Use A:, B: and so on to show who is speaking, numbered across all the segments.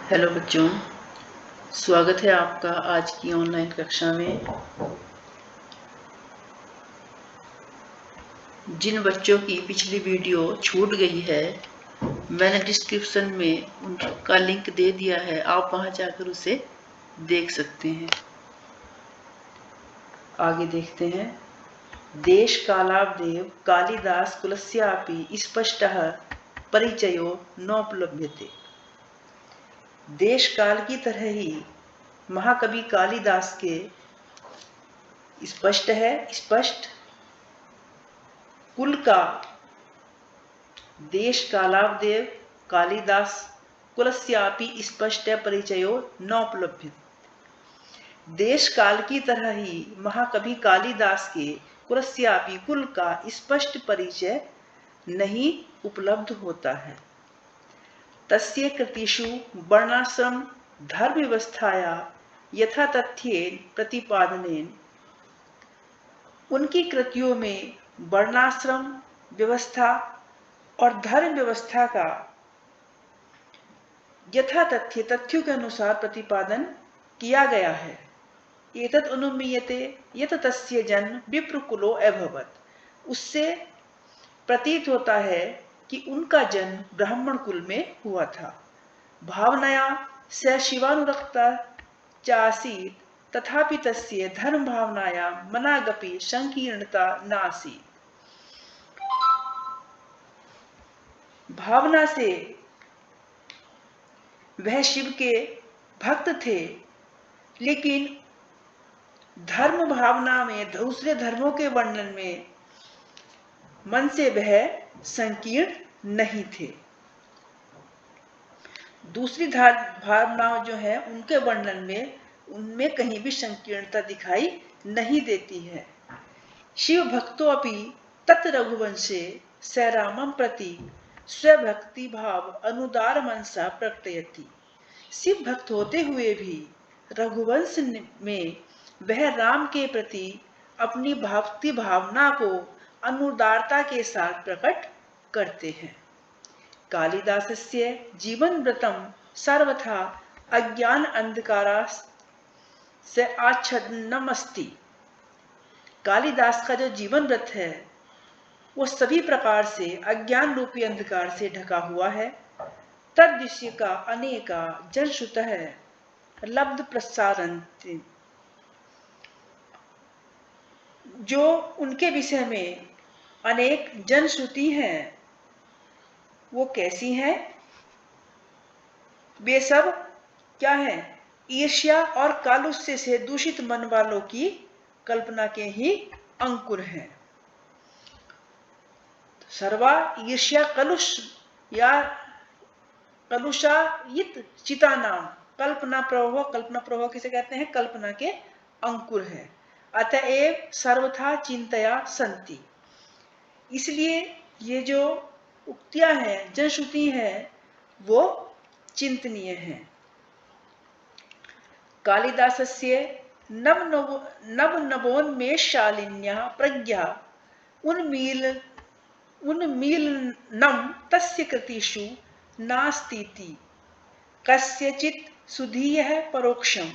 A: Hello बच्चों, स्वागत है आपका आज की ऑनलाइन कक्षा में। जिन बच्चों की पिछली वीडियो छूट गई है, मैंने डिस्क्रिप्शन में उनका लिंक दे दिया है, आप वहां जाकर उसे देख सकते हैं। आगे देखते हैं। देश कालावदेव कालिदास कुलस्यापि स्पष्टः परिचयो नोपलभ्यते। देश काल की तरह ही महाकवि कालिदास के स्पष्ट कुल का देश कालावदेव कालिदास कुलस्यापि स्पष्ट परिचयो नोपलभ्य। देश काल की तरह ही महाकवि कालिदास के कुलस्यापि कुल का स्पष्ट परिचय नहीं उपलब्ध होता है। तस्य कृतिषु वर्णाश्रम धर्म व्यवस्थाया यथा तथ्येन प्रतिपादनेन, उनकी कृतियों में वर्णाश्रम व्यवस्था और धर्म व्यवस्था का यथा तथ्य तथ्यों के अनुसार प्रतिपादन किया गया है। एतत् अनुमीयते यत तस्य जन्म विप्रकुलो अभवत्। उससे प्रतीत होता है कि उनका जन्म ब्राह्मण कुल में हुआ था। भावनया स शिवानुरक्ता चासीत्, तथापि तस्य धर्म भावनायां मनागपि संकीर्णता नासीत्। भावना से वह शिव के भक्त थे, लेकिन धर्म भावना में, दूसरे धर्मों के वर्णन में मन से वह संकीर्ण नहीं थे। दूसरी भावनाओं जो है उनके वर्णन में, उनमें कहीं भी संकीर्णता दिखाई नहीं देती है। शिव भक्तो अपि तत् रघुवंशे स रामं प्रति स्वभक्ति भाव अनुदार मनसा प्रकटयति। शिव भक्त होते हुए भी रघुवंश में वह राम के प्रति अपनी भक्ति भावना को अनुदारता के साथ प्रकट करते हैं। कालिदासस्य जीवन व्रतम सर्वथा अज्ञान अंधकारा से आच्छन्नम अस्ति। कालिदास का जो जीवन व्रत है वो सभी प्रकार से अज्ञान रूपी अंधकार से ढका हुआ है। तद्विषय का अनेका जनश्रुतः लब्ध प्रसारन्ति। जो उनके विषय में अनेक जनश्रुति हैं, वो कैसी हैं? वे सब क्या हैं? ईर्ष्या और कालुष्य से दूषित मन वालों की कल्पना के ही अंकुर हैं। सर्वा ईर्ष्या कलुष या कलुषायित चिता नाम कल्पना प्रवाह किसे कहते हैं? कल्पना के अंकुर है। अतएव सर्वथा चिंतया संति। इसलिए ये जो उक्तियां हैं, जनश्रुति हैं, वो चिंतनीय है। कालिदासस्य नवनवोन्मेषशालिन्या प्रज्ञा उन्मीलनम तस्य कृतिषु नास्तीति कस्यचित् सुधीयः परोक्षम।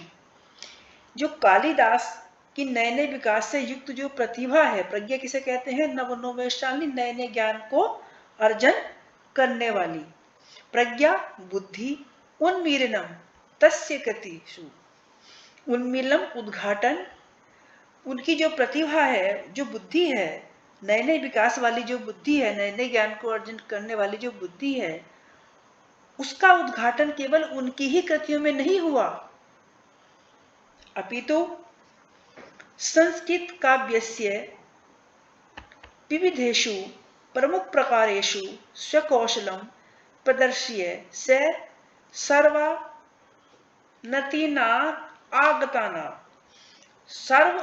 A: जो कालिदास की नए नए विकास से युक्त जो प्रतिभा है, प्रज्ञा किसे कहते हैं? नवोन्मेषशालिनी, नए नए ज्ञान को अर्जन करने वाली प्रज्ञा, बुद्धि, उन्मीलनम तस्य कृतिषु, उन्मीलनम उद्घाटन, उनकी जो प्रतिभा है, जो बुद्धि है, नए नए विकास वाली जो बुद्धि है, नए नए ज्ञान को अर्जन करने वाली जो बुद्धि है, उसका उद्घाटन केवल उनकी ही कृतियों में नहीं हुआ, अपितु संस्कृत काव्यस्य विविधेषु प्रमुख प्रकारेषु स्वकौशलं प्रदर्श्य स सर्वा नतीना आगताना, सर्व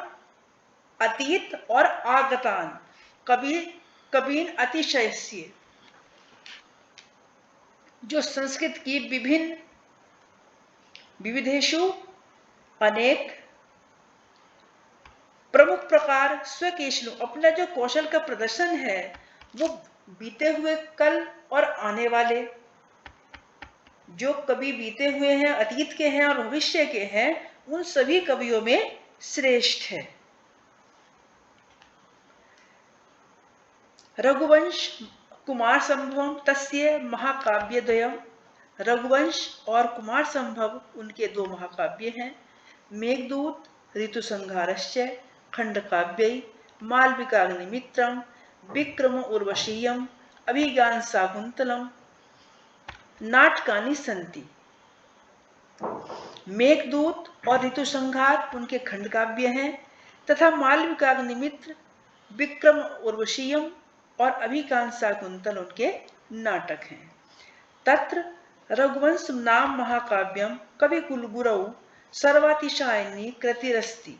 A: अतीत और आगतान कबीन अतिशयस्य, जो संस्कृत की विभिन्न विविधेषु अनेक प्रमुख प्रकार स्वकेशलु, अपना जो कौशल का प्रदर्शन है वो बीते हुए कल और आने वाले जो कवि बीते हुए हैं, अतीत के हैं और भविष्य के हैं, उन सभी कवियों में श्रेष्ठ है। रघुवंश कुमार संभवम तस्य महाकाव्यद्वयम्। रघुवंश और कुमार संभव उनके दो महाकाव्य हैं। मेघदूत ऋतुसंहारश्च खंडकाव्यै मालविकाग्निमित्रम विक्रम उर्वशीयम अभिज्ञान शाकुंतलम नाटकानि सन्ति। मेघदूत और ऋतुसंहार उनके खंडकाव्य हैं तथा मालविकाग्निमित्र, विक्रम उर्वशीयम और अभिज्ञान शाकुंतल उनके नाटक हैं। तत्र रघुवंश नाम महाकाव्यम कविकुलगुरौ सर्वातिशायिनी कृतिरस्ति।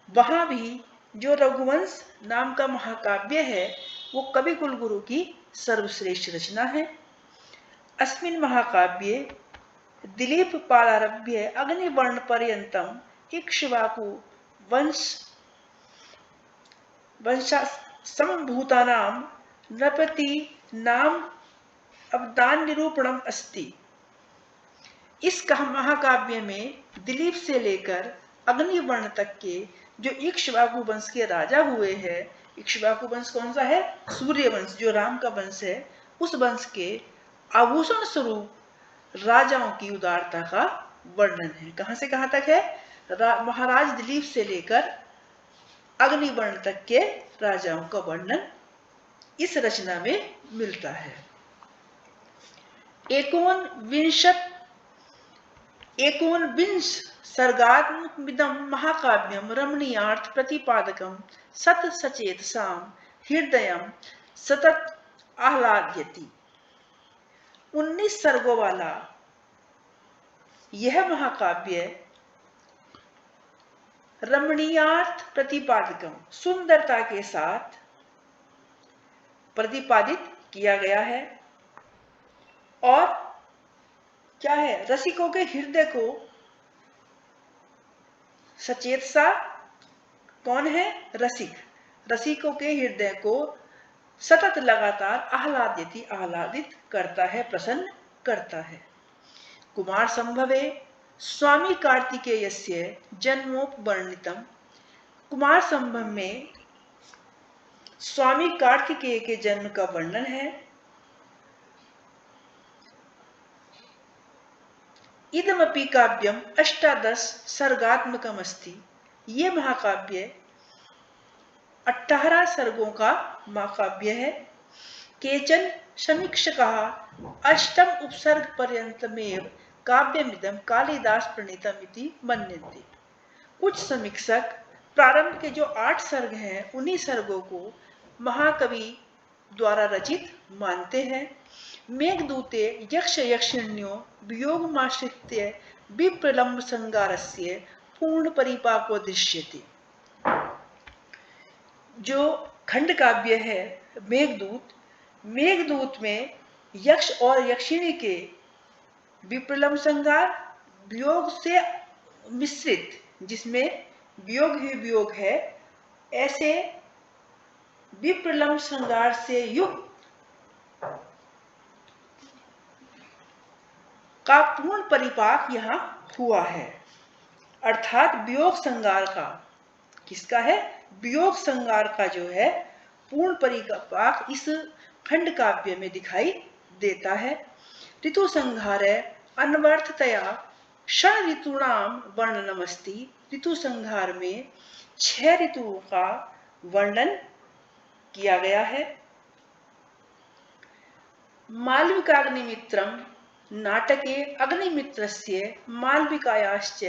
A: वहां भी जो रघुवंश नाम का महाकाव्य है वो कविकुलगुरु की सर्वश्रेष्ठ रचना है। अस्मिन् महाकाव्ये दिलीप पालारभ्य अग्निवर्ण पर्यंतम इक्ष्वाकु वंश संभूतानां नृपति नाम अवदान निरूपणम अस्ति। इस महाकाव्य में दिलीप से लेकर अग्निवर्ण तक के जो इक्ष्वाकु वंश के राजा हुए हैं, इक्ष्वाकु वंश कौन सा है? सूर्य वंश, जो राम का वंश है, उस वंश के आभूषण स्वरूप राजाओं की उदारता का वर्णन है। कहां से कहां तक है? महाराज दिलीप से लेकर अग्निवर्ण तक के राजाओं का वर्णन इस रचना में मिलता है। एकोनविंश सर्गात्मकमिदं महाकाव्यं रमणीयार्थ प्रतिपादकं सत सचेतसां हृदयं सतत आह्लादयति। 19 सर्गों वाला यह महाकाव्य रमणीयार्थ प्रतिपादकम, सुंदरता के साथ प्रतिपादित किया गया है और क्या है? रसिकों के हृदय को सचेत सा, कौन है? रसिक, रसिकों के हृदय को सतत लगातार आह्लादित करता है, प्रसन्न करता है। कुमार संभवे स्वामी कार्तिकेयस्य जन्मोपवर्णितम। कुमार संभव में स्वामी कार्तिकेय के जन्म का वर्णन है। इदमपि काव्यम 18 सर्गात्मकम अस्ति। ये महाकाव्य 18 सर्गों का महाकाव्य है। केचन समीक्षकाः अष्टम उपसर्ग पर्यंतमेव काव्यमिदं कालिदास प्रणीतम इति मन्यन्ते। कुछ समीक्षक प्रारंभ के जो 8 सर्ग हैं उन्हीं सर्गों को महाकवि द्वारा रचित मानते हैं। मेघदूते यक्ष यक्षिण्यो वियोगमाश्रित्य विप्रलम्ब संगारस्य पूर्ण परिपाको दृश्यते। जो खंड काव्य है मेघदूत, मेघदूत में यक्ष और यक्षिणी के विप्रलम्ब संगार, वियोग से मिश्रित, जिसमें वियोग ही वियोग है, ऐसे विप्रलम्ब संगार से युक्त का पूर्ण परिपाक यहाँ हुआ है। अर्थात वियोग संगार का, किसका है? वियोग संगार का जो है पूर्ण परिपाक इस खंड काव्य में दिखाई देता है। ऋतु संहार अनवर्थतया षण ऋतूणाम वर्णनमस्ति। ऋतु संहार में 6 ऋतुओं का वर्णन किया गया है। मालविकाग्निमित्रम नाटके अग्निमित्रस्य मालविकायाश्च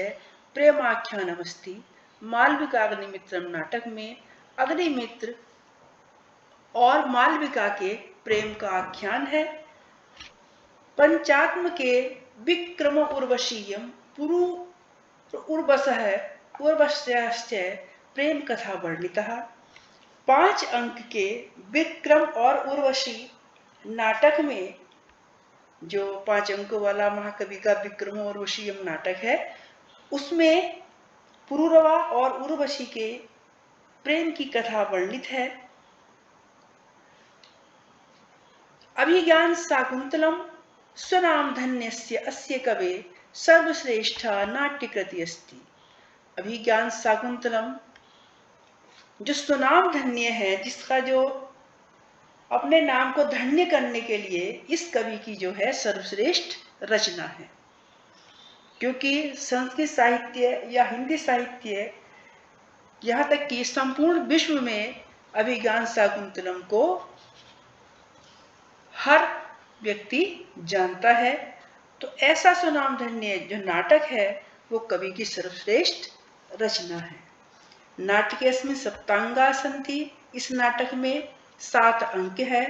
A: प्रेमाख्यानमस्ति। मालविकाग्निमित्रम नाटक में अग्निमित्र और मालविका के प्रेम का आख्यान है। पंचात्म के विक्रम उर्वशीयम उर्वश्च प्रेम कथा वर्णितः। 5 अंक के विक्रम और उर्वशी नाटक में, जो 5 अंकों वाला महाकवि का विक्रम और उर्वशीयम नाटक है, उसमें पुरूरवा और उर्वशी के प्रेम की कथा वर्णित है। अभिज्ञान शाकुंतलम स्वनामधन्यस्य अस्य कवे सर्वश्रेष्ठा नाट्यकृति अस्ति। अभिज्ञान शाकुंतलम जो स्वनाम धन्य है, जिसका जो अपने नाम को धन्य करने के लिए इस कवि की जो है सर्वश्रेष्ठ रचना है। क्योंकि संस्कृत साहित्य या हिंदी साहित्य, यहाँ तक कि संपूर्ण विश्व में अभिज्ञान शाकुंतलम को हर व्यक्ति जानता है। तो ऐसा सुनामधन्य जो नाटक है वो कवि की सर्वश्रेष्ठ रचना है। नाटकेस्मिन् सप्तांगा सन्ति, इस नाटक में 7 अंक है।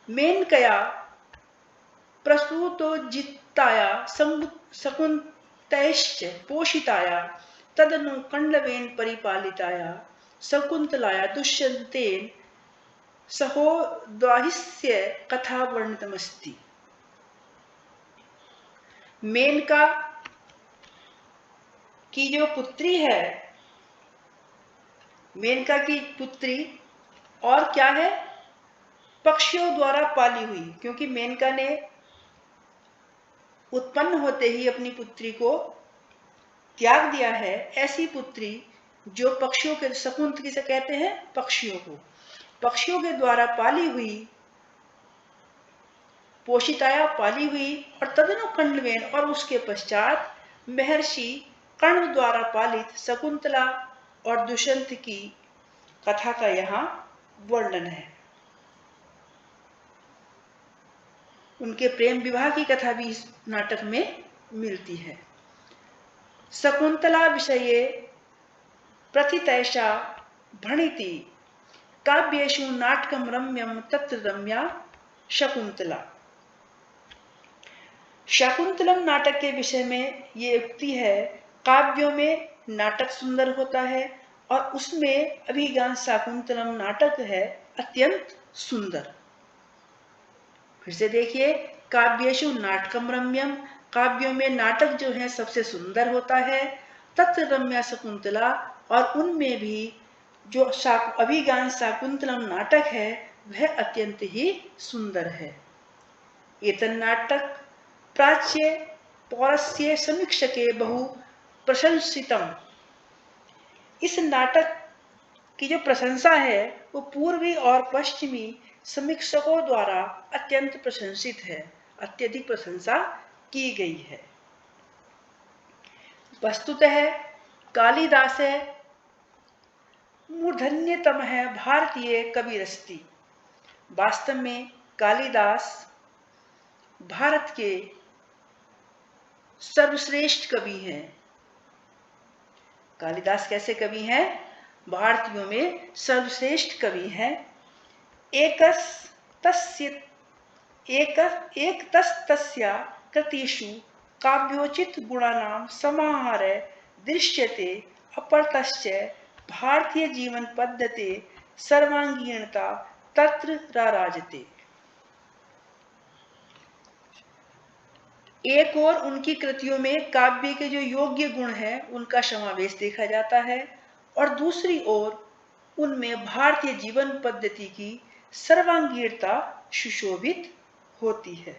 A: मेनकया प्रसूतोज्जिताया शकुन्तैश्च पोषिताया तदनु कण्डवेन परिपालिताया शकुन्तलाया दुष्यन्तेन सहोद्वाहिस्य कथा वर्णितमस्ति। मेनका की जो पुत्री है, मेनका की पुत्री और क्या है, पक्षियों द्वारा पाली हुई, क्योंकि मेनका ने उत्पन्न होते ही अपनी पुत्री को त्याग दिया है। ऐसी पुत्री जो पक्षियों के, शकुंत किसे कहते हैं, पक्षियों को, पक्षियों के द्वारा पाली हुई, पोषिताया पाली हुई, और तदनु कण्डवेन और उसके पश्चात महर्षि कर्ण द्वारा पालित शकुंतला और दुष्यंत की कथा का यहाँ वर्णन है। उनके प्रेम विवाह की कथा भी इस नाटक में मिलती है। शकुंतला विषये प्रथितैषा भणिति काव्येषु नाटकम रम्यम तत्र रम्या शकुंतला। शाकुंतलम नाटक के विषय में ये उक्ति है, काव्यों में नाटक सुंदर होता है और उसमें अभिज्ञान शाकुंतलम नाटक है अत्यंत सुंदर। फिर से देखिए, काव्येषु नाटकम रम्यम, काव्यों में नाटक जो है सबसे सुंदर होता है। तत्र रम्या शकुंतला, और उनमें भी जो अभिज्ञान शाकुंतलम नाटक है वह अत्यंत ही सुंदर है। एतन् नाटक प्राच्य पौरस्य समीक्षके बहु प्रशंसितम। इस नाटक की जो प्रशंसा है वो पूर्वी और पश्चिमी समीक्षकों द्वारा अत्यंत प्रशंसित है, अत्यधिक प्रशंसा की गई है। वस्तुतः कालिदास मूर्धन्यतम है भारतीय कविरस्ति। वास्तव में कालिदास भारत के सर्वश्रेष्ठ कवि हैं। कालिदास कैसे कवि हैं? भारतीयों में सर्वश्रेष्ठ कवि हैं। एकतस्तस्या कृतिषु काव्योचित गुणानां समाहारे दृश्यते, अपरतश्च भारतीय जीवन पद्धति सर्वांगीणता तत्र राराजते। एक और उनकी कृतियों में काव्य के जो योग्य गुण हैं उनका समावेश देखा जाता है, और दूसरी ओर उनमें भारतीय जीवन पद्धति की सर्वांगीणता सुशोभित होती है।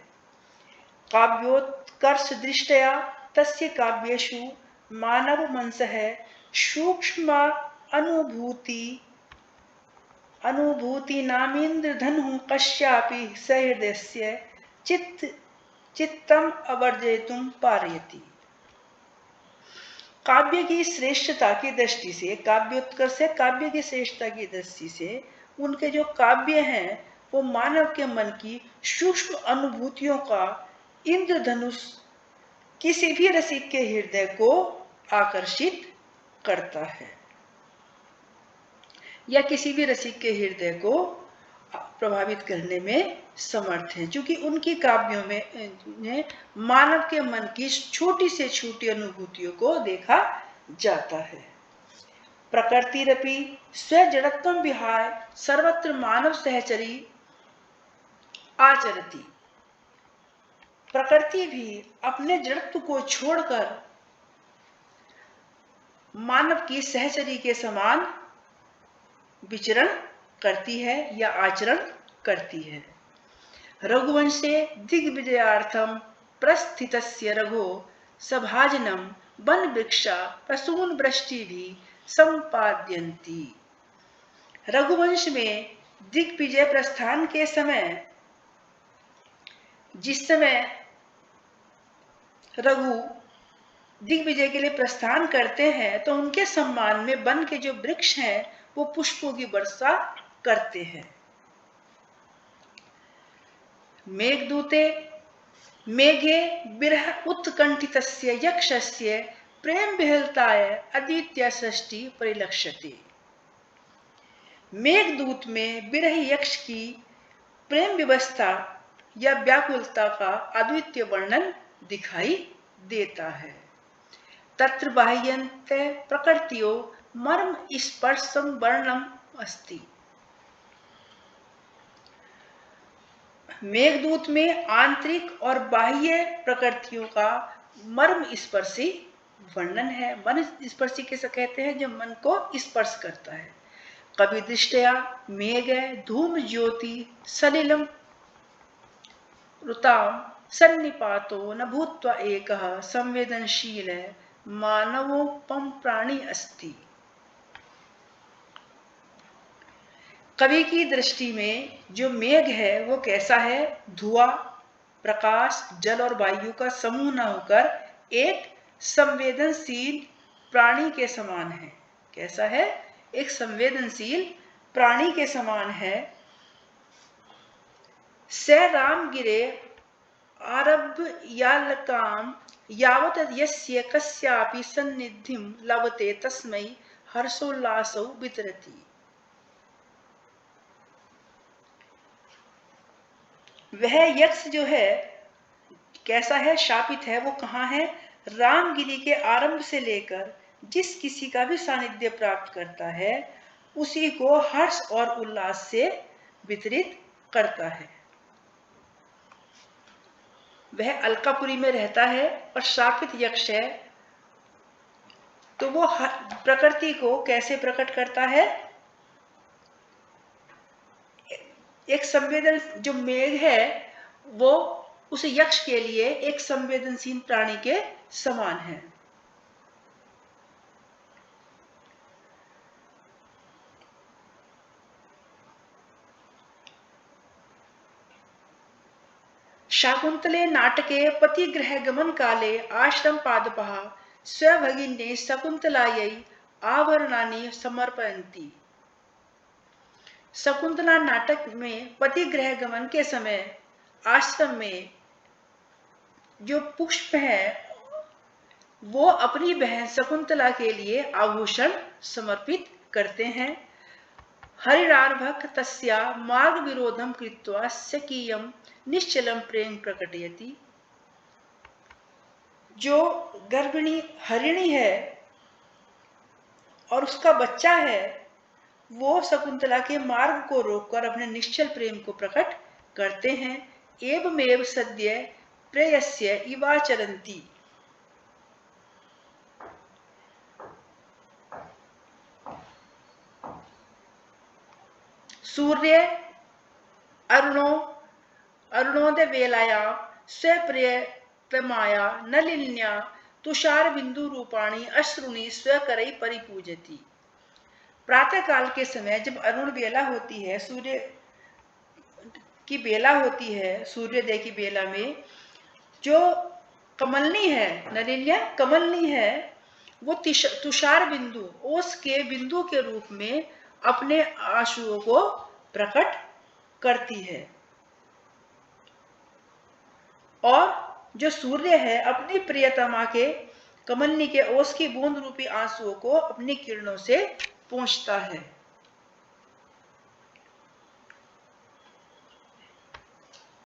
A: काव्योत्कर्ष दृष्टया तस्य काव्येषु मानव मनसः सूक्ष्म अनुभूति नामीन्द्रधनुः कस्यापि सहृदयस्य चित्तम अवर्जयितुं पारयति। काव्य की श्रेष्ठता की दृष्टि से, काव्योत्कर्ष से काव्य की श्रेष्ठता की दृष्टि से उनके जो काव्य हैं वो मानव के मन की सूक्ष्म अनुभूतियों का इंद्रधनुष किसी भी रसिक के हृदय को आकर्षित करता है, या किसी भी रसिक के हृदय को प्रभावित करने में समर्थ है, क्योंकि उनकी काव्यों में मानव के मन की छोटी से छोटी अनुभूतियों को देखा जाता है। प्रकृतिरपि स्वजड़त्वं विहाय सर्वत्र मानव सहचरी आचरति। प्रकृति भी अपने जड़त्व को छोड़कर मानव की सहचरी के समान विचरण करती है या आचरण करती है। रघुवंशे दिग्विजयार्थम प्रस्थितस्य रघो सभाजनम वन वृक्षा प्रसून वृष्टि भी संपाद्यन्ति। रघुवंश में दिग्विजय प्रस्थान के समय, जिस समय रघु दिग्विजय के लिए प्रस्थान करते हैं तो उनके सम्मान में वन के जो वृक्ष हैं वो पुष्पों की वर्षा करते हैं। मेघदूते मेघे विरह उत्कंठितस्य यक्षस्य प्रेम विहलताय अदित्य षष्ठी परिलक्ष्यते। मेघदूत में विरह यक्ष की प्रेम व्यवस्था या व्याकुलता का अद्वितीय वर्णन दिखाई देता है। तत्र बाह्यन्ते प्रकृतियो मर्म स्पर्शम वर्णम अस्ति। मेघदूत में आंतरिक और बाह्य प्रकृतियों का मर्म स्पर्शी वर्णन है। मन स्पर्शी कैसे कहते हैं? जो मन को स्पर्श करता है। कवि दृष्टया मेघ धूम ज्योति सलिलम ऋताम सन्निपातो न भूत्वा एकः संवेदनशील मानवोपम प्राणी अस्ति। कवि की दृष्टि में जो मेघ है वो कैसा है? धुआं, प्रकाश, जल और वायु का समूह न होकर एक संवेदनशील प्राणी के समान है। कैसा है? एक संवेदनशील प्राणी के समान है। स राम गिरे आरभ यालकाम यावत यस्य कस्यापि सन्निधिं लभते तस्मै हर्षोल्लासौ वितरति। वह यक्ष जो है कैसा है? शापित है। वो कहाँ है? रामगिरी के आरंभ से लेकर जिस किसी का भी सानिध्य प्राप्त करता है उसी को हर्ष और उल्लास से वितरित करता है। वह अलकापुरी में रहता है और शापित यक्ष है, तो वो प्रकृति को कैसे प्रकट करता है? एक संवेदन जो मेघ है वो उस यक्ष के लिए एक संवेदनशील प्राणी के समान है। शाकुंतले नाटके पतिगृह गमन काले आश्रम पादपः स्वभगिन्ये शकुंतलायै आवरणानि समर्पयन्ति। शकुंतला नाटक में पतिगृह गमन के समय आश्रम में जो पुष्प है वो अपनी बहन शकुंतला के लिए आभूषण समर्पित करते हैं। हरिरार्भक तस्या मार्ग विरोधम कृत्वा स्वकीयं निश्चलम प्रेम प्रकटयति। जो गर्भिणी हरिणी है और उसका बच्चा है वो शकुंतला के मार्ग को रोककर अपने निश्चल प्रेम को प्रकट करते हैं। एवमेव सद्य प्रेयस्य इवाचरन्ति। सूर्य अरुणोदय वेलायां स्वप्रियतमाया नलिन्या तुषार बिंदु रूपाणी अश्रुणी स्वकरै परिपूजति। प्रातः काल के समय जब अरुण बेला होती है, सूर्य की बेला होती है, सूर्योदय की बेला में जो कमलनी है, नलिन्या कमलनी है, वो तुषार बिंदु ओस के बिंदु के रूप में अपने आंसुओं को प्रकट करती है। और जो सूर्य है अपनी प्रियतमा के कमलनी के ओस की बूंद रूपी आंसुओं को अपनी किरणों से पोंछता है।